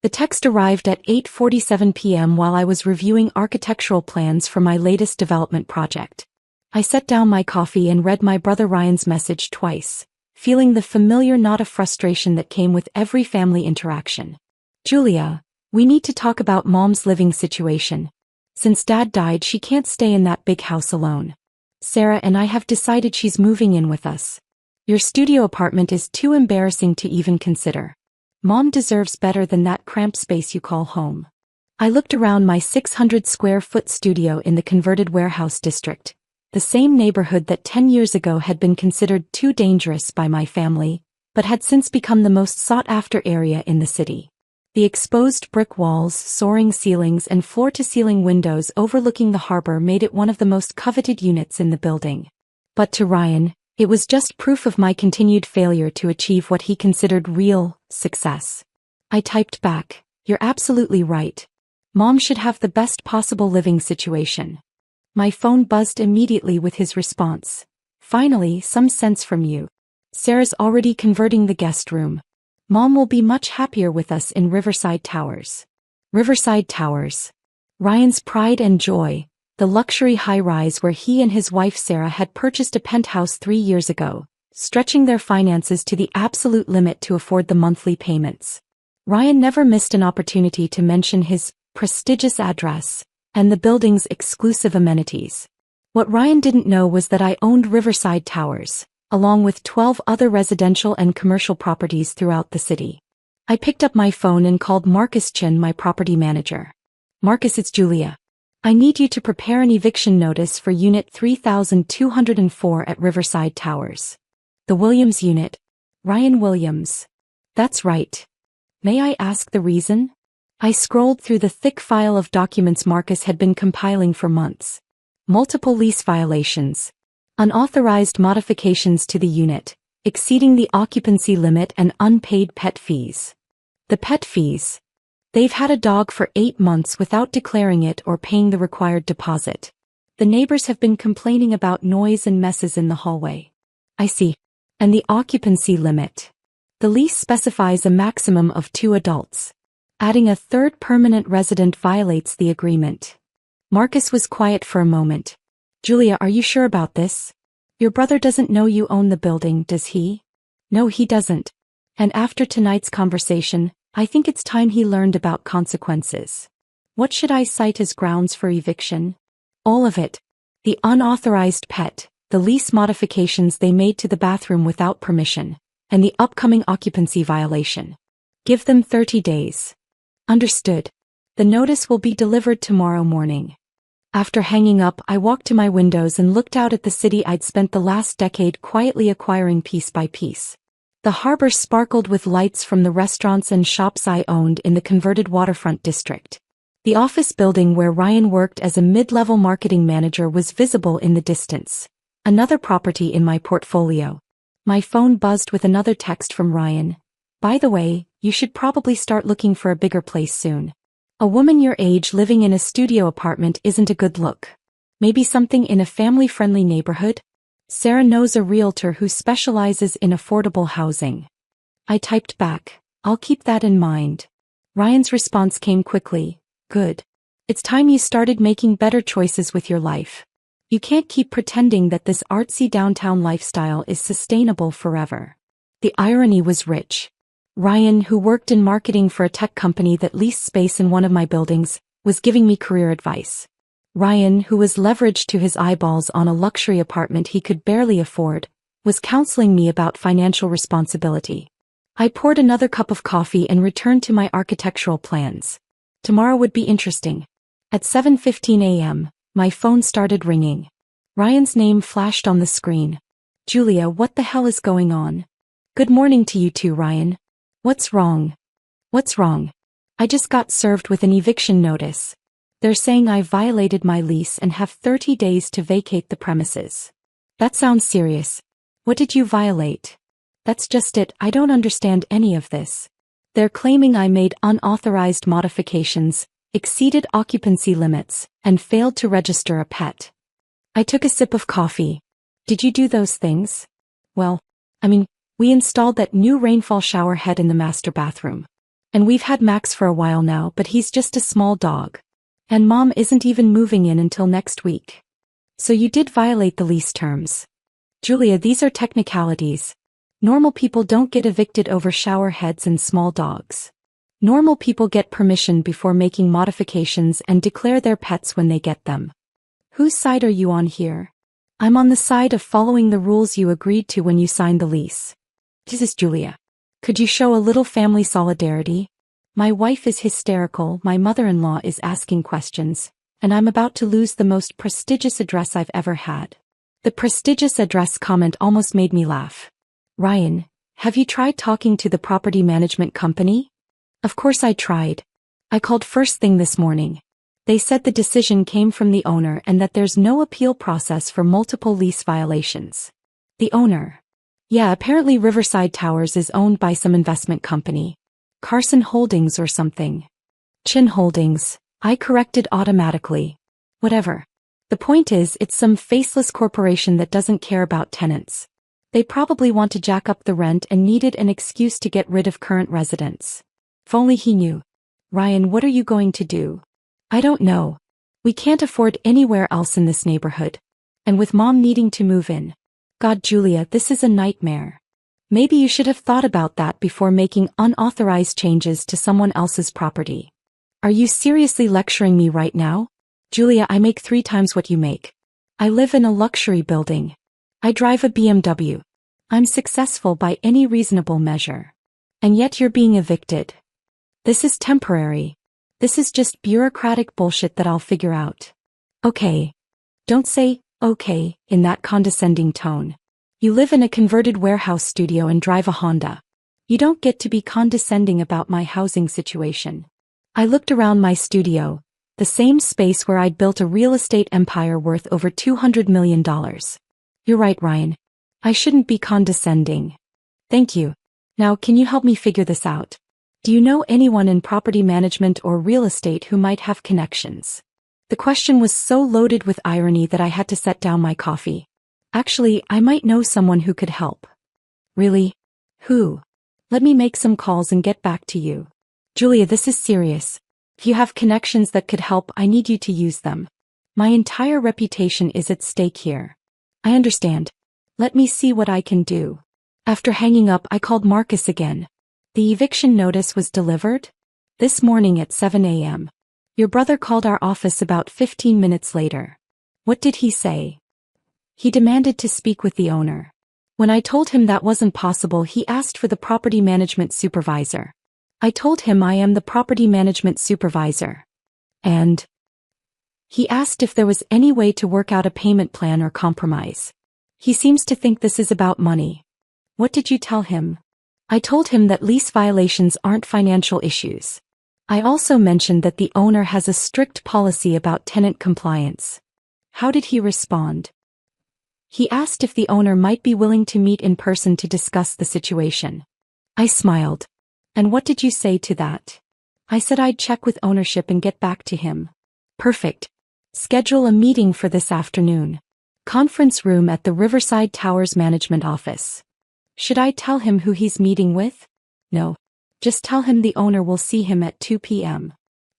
The text arrived at 8:47 p.m. while I was reviewing architectural plans for my latest development project. I set down my coffee and read my brother Ryan's message twice, feeling the familiar knot of frustration that came with every family interaction. Julia, we need to talk about Mom's living situation. Since Dad died, she can't stay in that big house alone. Sarah and I have decided she's moving in with us. Your studio apartment is too embarrassing to even consider. Mom deserves better than that cramped space you call home. I looked around my 600-square-foot studio in the converted warehouse district, the same neighborhood that 10 years ago had been considered too dangerous by my family, but had since become the most sought-after area in the city. The exposed brick walls, soaring ceilings, and floor-to-ceiling windows overlooking the harbor made it one of the most coveted units in the building. But to Ryan, it was just proof of my continued failure to achieve what he considered real success. I typed back, "You're absolutely right. Mom should have the best possible living situation." My phone buzzed immediately with his response. "Finally, some sense from you. Sarah's already converting the guest room. Mom will be much happier with us in Riverside Towers." Riverside Towers. Ryan's pride and joy, the luxury high-rise where he and his wife Sarah had purchased a penthouse 3 years ago, stretching their finances to the absolute limit to afford the monthly payments. Ryan never missed an opportunity to mention his prestigious address and the building's exclusive amenities. What Ryan didn't know was that I owned Riverside Towers, along with 12 other residential and commercial properties throughout the city. I picked up my phone and called Marcus Chin, my property manager. "Marcus, it's Julia. I need you to prepare an eviction notice for Unit 3204 at Riverside Towers. The Williams unit." Ryan Williams. That's right. May I ask the reason? I scrolled through the thick file of documents Marcus had been compiling for months. Multiple lease violations. Unauthorized modifications to the unit, exceeding the occupancy limit, and unpaid pet fees. The pet fees. They've had a dog for 8 months without declaring it or paying the required deposit. The neighbors have been complaining about noise and messes in the hallway. I see. And the occupancy limit. The lease specifies a maximum of 2 adults. Adding a third permanent resident violates the agreement. Marcus was quiet for a moment. "Julia, are you sure about this? Your brother doesn't know you own the building, does he?" "No, he doesn't. And after tonight's conversation, I think it's time he learned about consequences." "What should I cite as grounds for eviction?" "All of it. The unauthorized pet, the lease modifications they made to the bathroom without permission, and the upcoming occupancy violation. Give them 30 days. "Understood. The notice will be delivered tomorrow morning." After hanging up, I walked to my windows and looked out at the city I'd spent the last decade quietly acquiring piece by piece. The harbor sparkled with lights from the restaurants and shops I owned in the converted waterfront district. The office building where Ryan worked as a mid-level marketing manager was visible in the distance. Another property in my portfolio. My phone buzzed with another text from Ryan. "By the way, you should probably start looking for a bigger place soon. A woman your age living in a studio apartment isn't a good look. Maybe something in a family-friendly neighborhood? Sarah knows a realtor who specializes in affordable housing." I typed back, "I'll keep that in mind." Ryan's response came quickly. "Good. It's time you started making better choices with your life. You can't keep pretending that this artsy downtown lifestyle is sustainable forever." The irony was rich. Ryan, who worked in marketing for a tech company that leased space in one of my buildings, was giving me career advice. Ryan, who was leveraged to his eyeballs on a luxury apartment he could barely afford, was counseling me about financial responsibility. I poured another cup of coffee and returned to my architectural plans. Tomorrow would be interesting. At 7:15 a.m., my phone started ringing. Ryan's name flashed on the screen. "Julia, what the hell is going on?" "Good morning to you too, Ryan. What's wrong?" "What's wrong? I just got served with an eviction notice. They're saying I violated my lease and have 30 days to vacate the premises." "That sounds serious. What did you violate?" "That's just it, I don't understand any of this. They're claiming I made unauthorized modifications, exceeded occupancy limits, and failed to register a pet." I took a sip of coffee. "Did you do those things?" "Well, we installed that new rainfall shower head in the master bathroom. And we've had Max for a while now, but he's just a small dog. And Mom isn't even moving in until next week. So you did violate the lease terms. Julia, these are technicalities. Normal people don't get evicted over shower heads and small dogs. Normal people get permission before making modifications and declare their pets when they get them. Whose side are you on here? I'm on the side of following the rules you agreed to when you signed the lease. Jesus, Julia. Could you show a little family solidarity? My wife is hysterical, my mother-in-law is asking questions, and I'm about to lose the most prestigious address I've ever had. The prestigious address comment almost made me laugh. Ryan, have you tried talking to the property management company? Of course I tried. I called first thing this morning. They said the decision came from the owner and that there's no appeal process for multiple lease violations. The owner? Yeah, apparently Riverside Towers is owned by some investment company. Carson Holdings or something. Chin Holdings, I corrected automatically. Whatever. The point is, it's some faceless corporation that doesn't care about tenants. They probably want to jack up the rent and needed an excuse to get rid of current residents. If only he knew. Ryan, what are you going to do? I don't know. We can't afford anywhere else in this neighborhood. And with Mom needing to move in. God, Julia, this is a nightmare. Maybe you should have thought about that before making unauthorized changes to someone else's property. Are you seriously lecturing me right now? Julia, I make 3 times what you make. I live in a luxury building. I drive a BMW. I'm successful by any reasonable measure. And yet you're being evicted. This is temporary. This is just bureaucratic bullshit that I'll figure out. Okay. Don't say, okay, in that condescending tone. You live in a converted warehouse studio and drive a Honda. You don't get to be condescending about my housing situation. I looked around my studio, the same space where I'd built a real estate empire worth over $200 million. You're right, Ryan. I shouldn't be condescending. Thank you. Now, can you help me figure this out? Do you know anyone in property management or real estate who might have connections? The question was so loaded with irony that I had to set down my coffee. Actually, I might know someone who could help. Really? Who? Let me make some calls and get back to you. Julia, this is serious. If you have connections that could help, I need you to use them. My entire reputation is at stake here. I understand. Let me see what I can do. After hanging up, I called Marcus again. The eviction notice was delivered? This morning at 7 a.m. Your brother called our office about 15 minutes later. What did he say? He demanded to speak with the owner. When I told him that wasn't possible, he asked for the property management supervisor. I told him I am the property management supervisor. And he asked if there was any way to work out a payment plan or compromise. He seems to think this is about money. What did you tell him? I told him that lease violations aren't financial issues. I also mentioned that the owner has a strict policy about tenant compliance. How did he respond? He asked if the owner might be willing to meet in person to discuss the situation. I smiled. And what did you say to that? I said I'd check with ownership and get back to him. Perfect. Schedule a meeting for this afternoon. Conference room at the Riverside Towers Management Office. Should I tell him who he's meeting with? No. Just tell him the owner will see him at 2 p.m.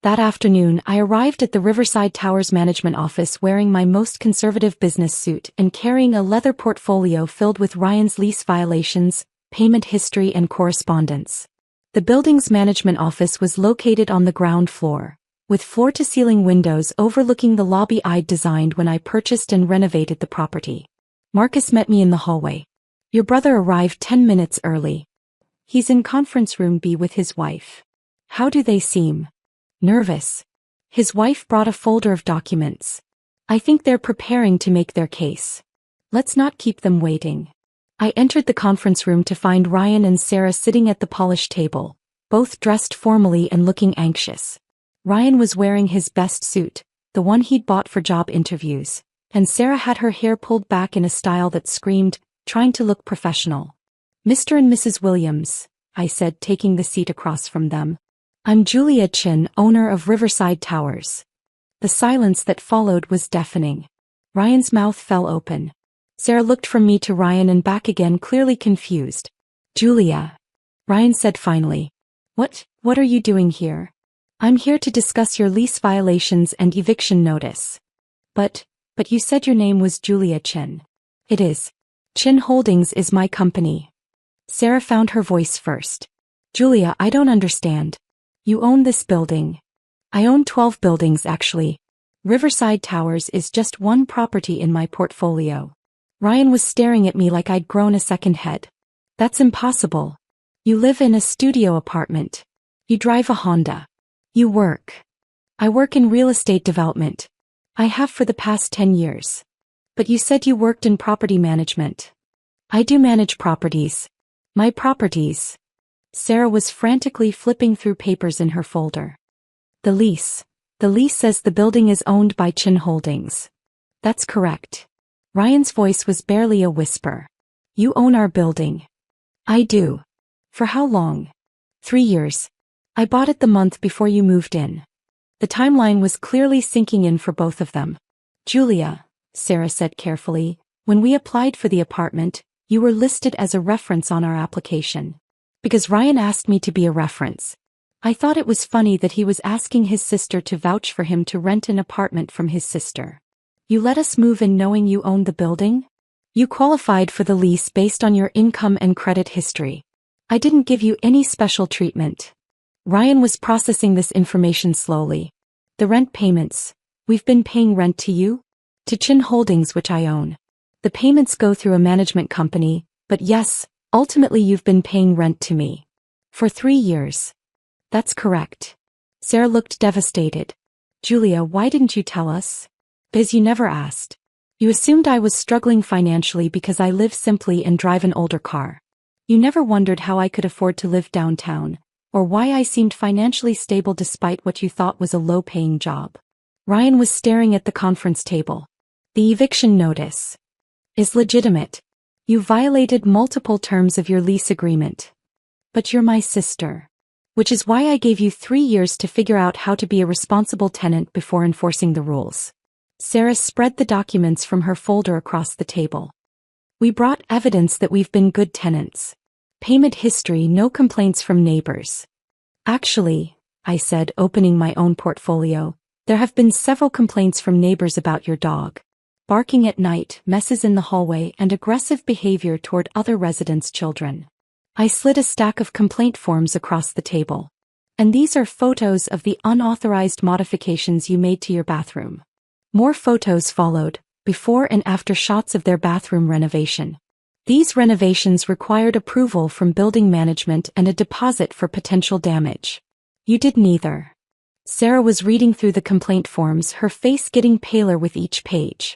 That afternoon, I arrived at the Riverside Towers Management Office wearing my most conservative business suit and carrying a leather portfolio filled with Ryan's lease violations, payment history and correspondence. The building's management office was located on the ground floor, with floor-to-ceiling windows overlooking the lobby I'd designed when I purchased and renovated the property. Marcus met me in the hallway. Your brother arrived 10 minutes early. He's in conference room B with his wife. How do they seem? Nervous. His wife brought a folder of documents. I think they're preparing to make their case. Let's not keep them waiting. I entered the conference room to find Ryan and Sarah sitting at the polished table, both dressed formally and looking anxious. Ryan was wearing his best suit, the one he'd bought for job interviews, and Sarah had her hair pulled back in a style that screamed, trying to look professional. Mr. and Mrs. Williams, I said, taking the seat across from them. I'm Julia Chin, owner of Riverside Towers. The silence that followed was deafening. Ryan's mouth fell open. Sarah looked from me to Ryan and back again, clearly confused. Julia. Ryan said finally. What? What are you doing here? I'm here to discuss your lease violations and eviction notice. But you said your name was Julia Chin. It is. Chin Holdings is my company. Sarah found her voice first. Julia, I don't understand. You own this building. I own 12 buildings actually. Riverside Towers is just one property in my portfolio. Ryan was staring at me like I'd grown a second head. That's impossible. You live in a studio apartment. You drive a Honda. You work. I work in real estate development. I have for the past 10 years. But you said you worked in property management. I do manage properties. My properties. Sarah was frantically flipping through papers in her folder. The lease. The lease says the building is owned by Chin Holdings. That's correct. Ryan's voice was barely a whisper. You own our building. I do. For how long? 3 years. I bought it the month before you moved in. The timeline was clearly sinking in for both of them. Julia, Sarah said carefully, when we applied for the apartment, you were listed as a reference on our application. Because Ryan asked me to be a reference. I thought it was funny that he was asking his sister to vouch for him to rent an apartment from his sister. You let us move in knowing you owned the building? You qualified for the lease based on your income and credit history. I didn't give you any special treatment. Ryan was processing this information slowly. The rent payments. We've been paying rent to you? To Chin Holdings, which I own. The payments go through a management company, but yes, ultimately you've been paying rent to me. For 3 years. That's correct. Sarah looked devastated. Julia, why didn't you tell us? Biz, you never asked. You assumed I was struggling financially because I live simply and drive an older car. You never wondered how I could afford to live downtown, or why I seemed financially stable despite what you thought was a low-paying job. Ryan was staring at the conference table. The eviction notice is legitimate. You violated multiple terms of your lease agreement. But you're my sister. Which is why I gave you 3 years to figure out how to be a responsible tenant before enforcing the rules. Sarah spread the documents from her folder across the table. We brought evidence that we've been good tenants. Payment history, no complaints from neighbors. Actually, I said, opening my own portfolio, there have been several complaints from neighbors about your dog. Barking at night, messes in the hallway, and aggressive behavior toward other residents' children. I slid a stack of complaint forms across the table. And these are photos of the unauthorized modifications you made to your bathroom. More photos followed, before and after shots of their bathroom renovation. These renovations required approval from building management and a deposit for potential damage. You did neither. Sarah was reading through the complaint forms, her face getting paler with each page.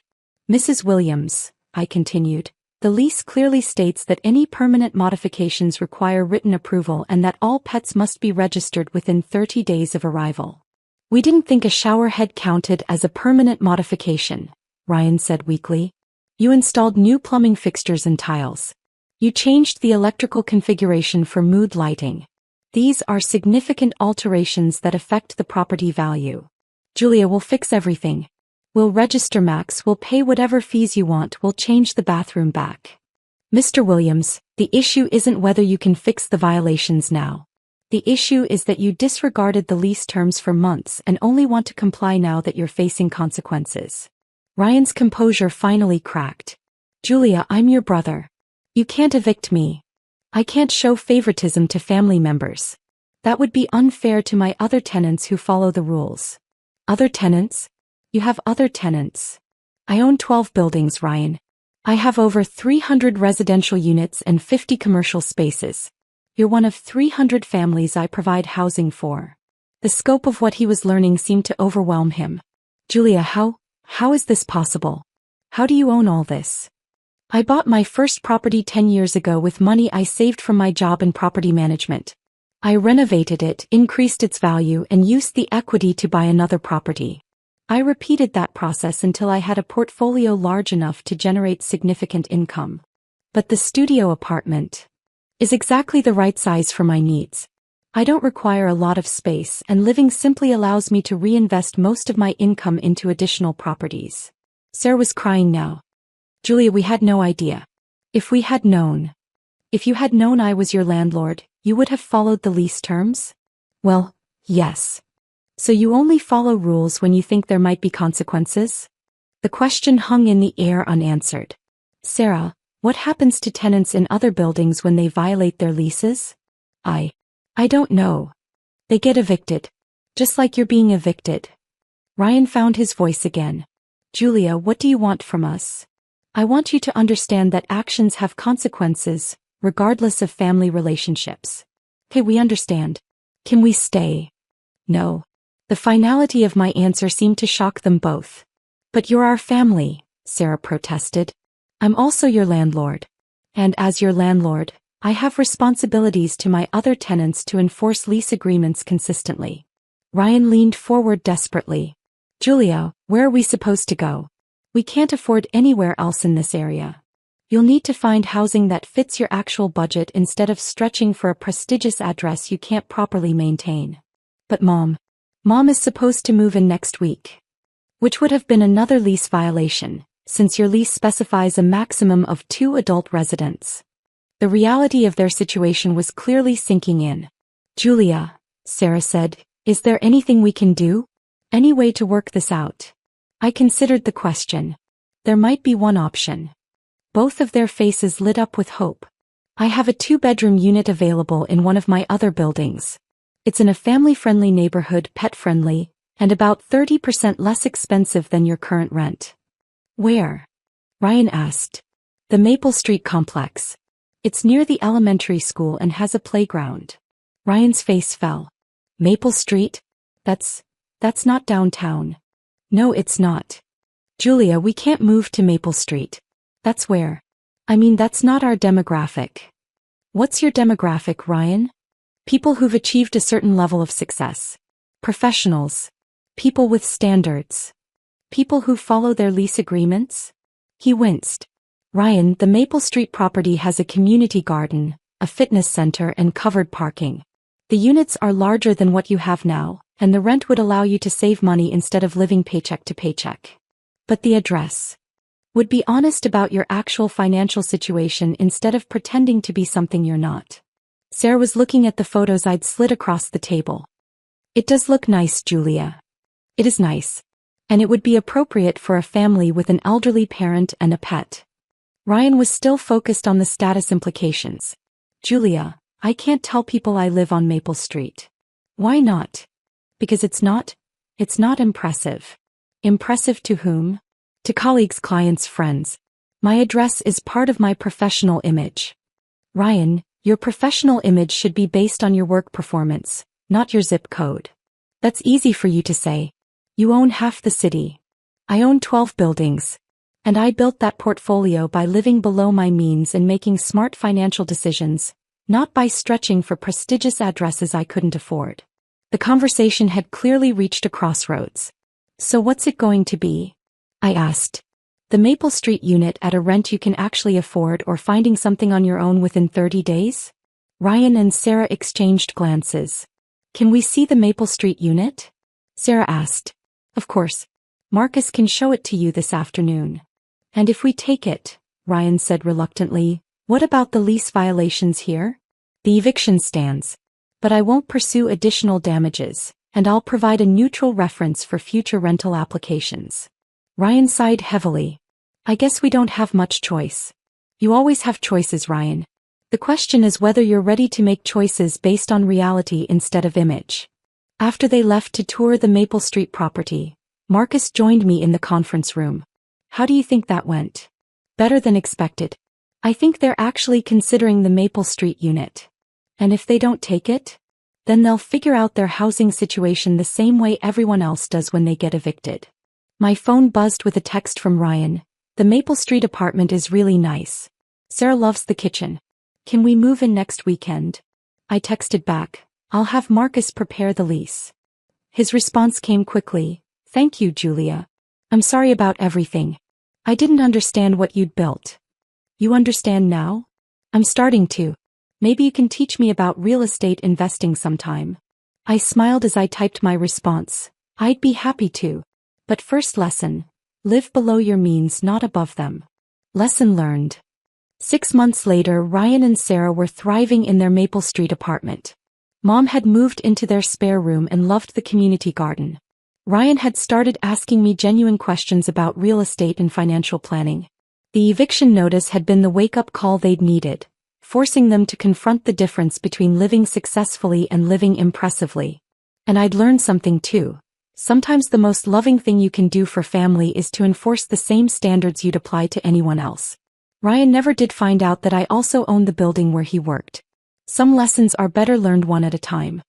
Mrs. Williams, I continued, the lease clearly states that any permanent modifications require written approval and that all pets must be registered within 30 days of arrival. We didn't think a shower head counted as a permanent modification, Ryan said weakly. You installed new plumbing fixtures and tiles. You changed the electrical configuration for mood lighting. These are significant alterations that affect the property value. Julia will fix everything. We'll register Max, we'll pay whatever fees you want, we'll change the bathroom back. Mr. Williams, the issue isn't whether you can fix the violations now. The issue is that you disregarded the lease terms for months and only want to comply now that you're facing consequences. Ryan's composure finally cracked. Julia, I'm your brother. You can't evict me. I can't show favoritism to family members. That would be unfair to my other tenants who follow the rules. Other tenants? You have other tenants. I own 12 buildings, Ryan. I have over 300 residential units and 50 commercial spaces. You're one of 300 families I provide housing for. The scope of what he was learning seemed to overwhelm him. Julia, how is this possible? How do you own all this? I bought my first property 10 years ago with money I saved from my job in property management. I renovated it, increased its value, and used the equity to buy another property. I repeated that process until I had a portfolio large enough to generate significant income. But the studio apartment is exactly the right size for my needs. I don't require a lot of space, and living simply allows me to reinvest most of my income into additional properties. Sarah was crying now. Julia, we had no idea. If we had known. If you had known I was your landlord, you would have followed the lease terms? Well, yes. So you only follow rules when you think there might be consequences? The question hung in the air unanswered. Sarah, what happens to tenants in other buildings when they violate their leases? I don't know. They get evicted. Just like you're being evicted. Ryan found his voice again. Julia, what do you want from us? I want you to understand that actions have consequences, regardless of family relationships. Okay, we understand. Can we stay? No. The finality of my answer seemed to shock them both. But you're our family, Sarah protested. I'm also your landlord. And as your landlord, I have responsibilities to my other tenants to enforce lease agreements consistently. Ryan leaned forward desperately. Julia, where are we supposed to go? We can't afford anywhere else in this area. You'll need to find housing that fits your actual budget instead of stretching for a prestigious address you can't properly maintain. But Mom is supposed to move in next week. Which would have been another lease violation, since your lease specifies a maximum of 2 adult residents. The reality of their situation was clearly sinking in. Julia, Sarah said, is there anything we can do? Any way to work this out? I considered the question. There might be one option. Both of their faces lit up with hope. I have a 2-bedroom unit available in one of my other buildings. It's in a family-friendly neighborhood, pet-friendly, and about 30% less expensive than your current rent. Where? Ryan asked. The Maple Street complex. It's near the elementary school and has a playground. Ryan's face fell. Maple Street? That's not downtown. No, it's not. Julia, we can't move to Maple Street. That's where. That's not our demographic. What's your demographic, Ryan? People who've achieved a certain level of success. Professionals. People with standards. People who follow their lease agreements? He winced. Ryan, the Maple Street property has a community garden, a fitness center and covered parking. The units are larger than what you have now, and the rent would allow you to save money instead of living paycheck to paycheck. But the address. Would be honest about your actual financial situation instead of pretending to be something you're not. Sarah was looking at the photos I'd slid across the table. It does look nice, Julia. It is nice. And it would be appropriate for a family with an elderly parent and a pet. Ryan was still focused on the status implications. Julia, I can't tell people I live on Maple Street. Why not? Because it's not impressive. Impressive to whom? To colleagues, clients, friends. My address is part of my professional image. Ryan, your professional image should be based on your work performance, not your zip code. That's easy for you to say. You own half the city. I own 12 buildings. And I built that portfolio by living below my means and making smart financial decisions, not by stretching for prestigious addresses I couldn't afford. The conversation had clearly reached a crossroads. So what's it going to be? I asked. The Maple Street unit at a rent you can actually afford or finding something on your own within 30 days? Ryan and Sarah exchanged glances. Can we see the Maple Street unit? Sarah asked. Of course. Marcus can show it to you this afternoon. And if we take it, Ryan said reluctantly, what about the lease violations here? The eviction stands. But I won't pursue additional damages, and I'll provide a neutral reference for future rental applications. Ryan sighed heavily. I guess we don't have much choice. You always have choices, Ryan. The question is whether you're ready to make choices based on reality instead of image. After they left to tour the Maple Street property, Marcus joined me in the conference room. How do you think that went? Better than expected. I think they're actually considering the Maple Street unit. And if they don't take it, then they'll figure out their housing situation the same way everyone else does when they get evicted. My phone buzzed with a text from Ryan. The Maple Street apartment is really nice. Sarah loves the kitchen. Can we move in next weekend? I texted back. I'll have Marcus prepare the lease. His response came quickly. Thank you, Julia. I'm sorry about everything. I didn't understand what you'd built. You understand now? I'm starting to. Maybe you can teach me about real estate investing sometime. I smiled as I typed my response. I'd be happy to. But first lesson. Live below your means, not above them. Lesson learned. 6 months later, Ryan and Sarah were thriving in their Maple Street apartment. Mom had moved into their spare room and loved the community garden. Ryan had started asking me genuine questions about real estate and financial planning. The eviction notice had been the wake-up call they'd needed, forcing them to confront the difference between living successfully and living impressively. And I'd learned something too. Sometimes the most loving thing you can do for family is to enforce the same standards you'd apply to anyone else. Ryan never did find out that I also owned the building where he worked. Some lessons are better learned one at a time.